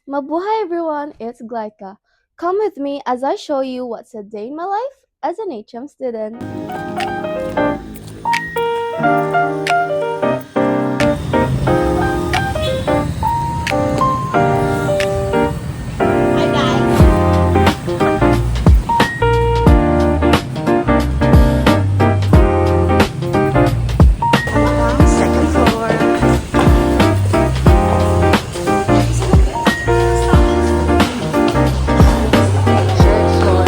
Mabuhay everyone, it's Glyka. Come with me as I show you what's a day in my life as an HM student. Hi guys! Second floor. Third floor.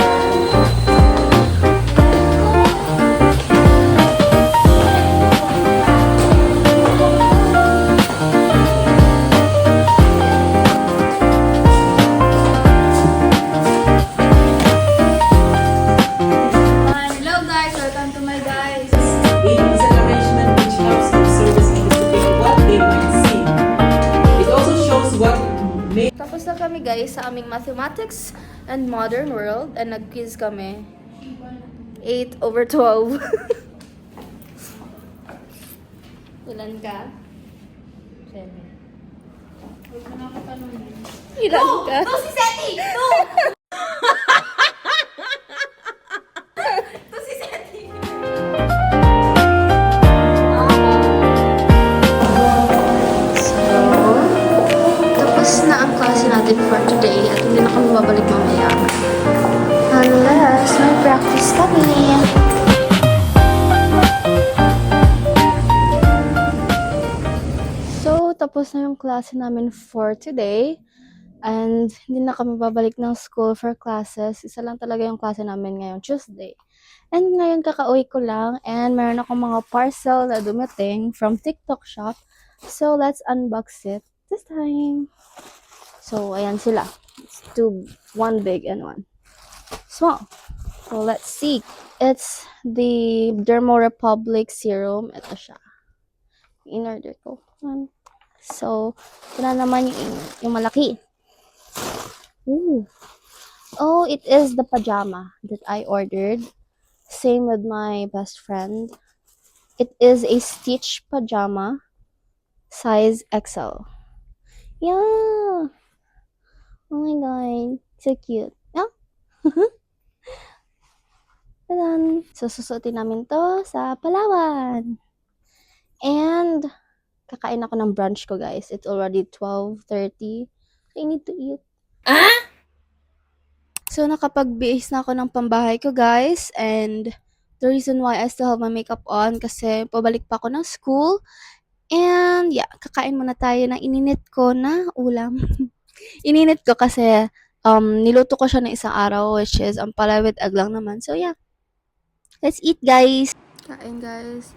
Hello guys, welcome to my guys. It is an arrangement which helps observers anticipate what they might see. It also shows what may. Tapos na kami guys sa aming mathematics and modern world and nag-quiz kami. 8/12. Ilan ka? 7. Ilan ka? To si Seti! To! To si Seti! Tapos na ang klase natin for today at hindi na kami babalik mamaya. Unless may practice kami. So, tapos na yung klase namin for today. And hindi na kami babalik ng school for classes. Isa lang talaga yung klase namin ngayong Tuesday. And ngayon kakauwi ko lang and meron akong mga parcel na dumating from TikTok shop. So, let's unbox it this time. So, ayan sila. It's two, one big and one small. So, let's see. It's the Dermo Republic serum. Ito siya. In-order ko. So, ito na naman yung malaki. Ooh. Oh, it is the pajama that I ordered. Same with my best friend. It is a Stitch pajama, size XL. Yeah. Oh my god, so cute. Yeah. Tadan. So, susuotin namin to sa Palawan. And, kakain ako ng brunch ko, guys. It's already 12:30. So, I need to eat. So, nakapag-bihis na ako ng pambahay ko, guys. And, the reason why I still have my makeup on kasi pabalik pa ako ng school. And, yeah, kakain muna tayo ng ininit ko na ulam. Ininit ko kasi niluto ko siya ng isang araw, which is ang palawit aglang naman. So, yeah. Let's eat, guys! Kain, guys.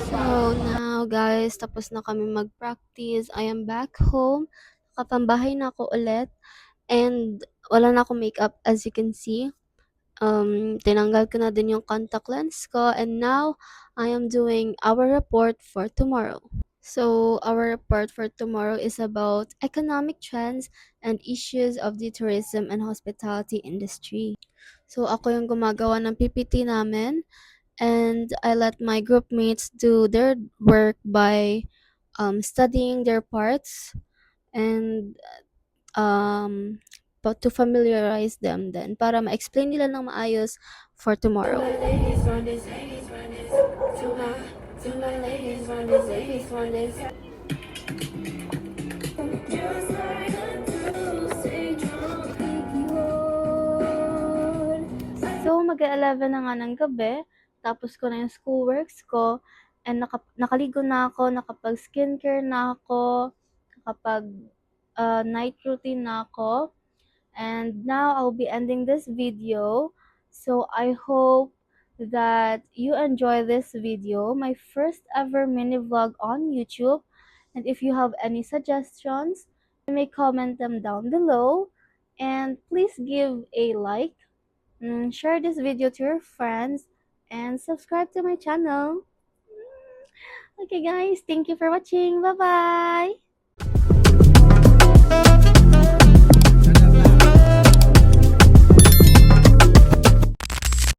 So, now guys, tapos na kami mag-practice. I am back home. Nakapambahay na ako ulit. And, wala na akong makeup as you can see. Tinanggal ko na din yung contact lens ko. And now, I am doing our report for tomorrow. So, our report for tomorrow is about economic trends and issues of the tourism and hospitality industry. So, ako yung gumagawa ng PPT namin. And I let my group mates do their work by studying their parts and but to familiarize them then para ma-explain nila ng maayos for tomorrow. Ladies run this, ladies run this. To my ladies run this, ladies run this. Just like a true stay drunk. So, mag-11 na nga ng gabi. Tapos ko na yung schoolworks ko. And nakaligo na ako, nakapag-skincare na ako, nakapag night routine na ako. And now, I'll be ending this video. So, I hope that you enjoy this video, my first ever mini vlog on YouTube. And if you have any suggestions, you may comment them down below. And please give a like, share this video to your friends, and subscribe to my channel. Okay guys, thank you for watching. Bye-bye!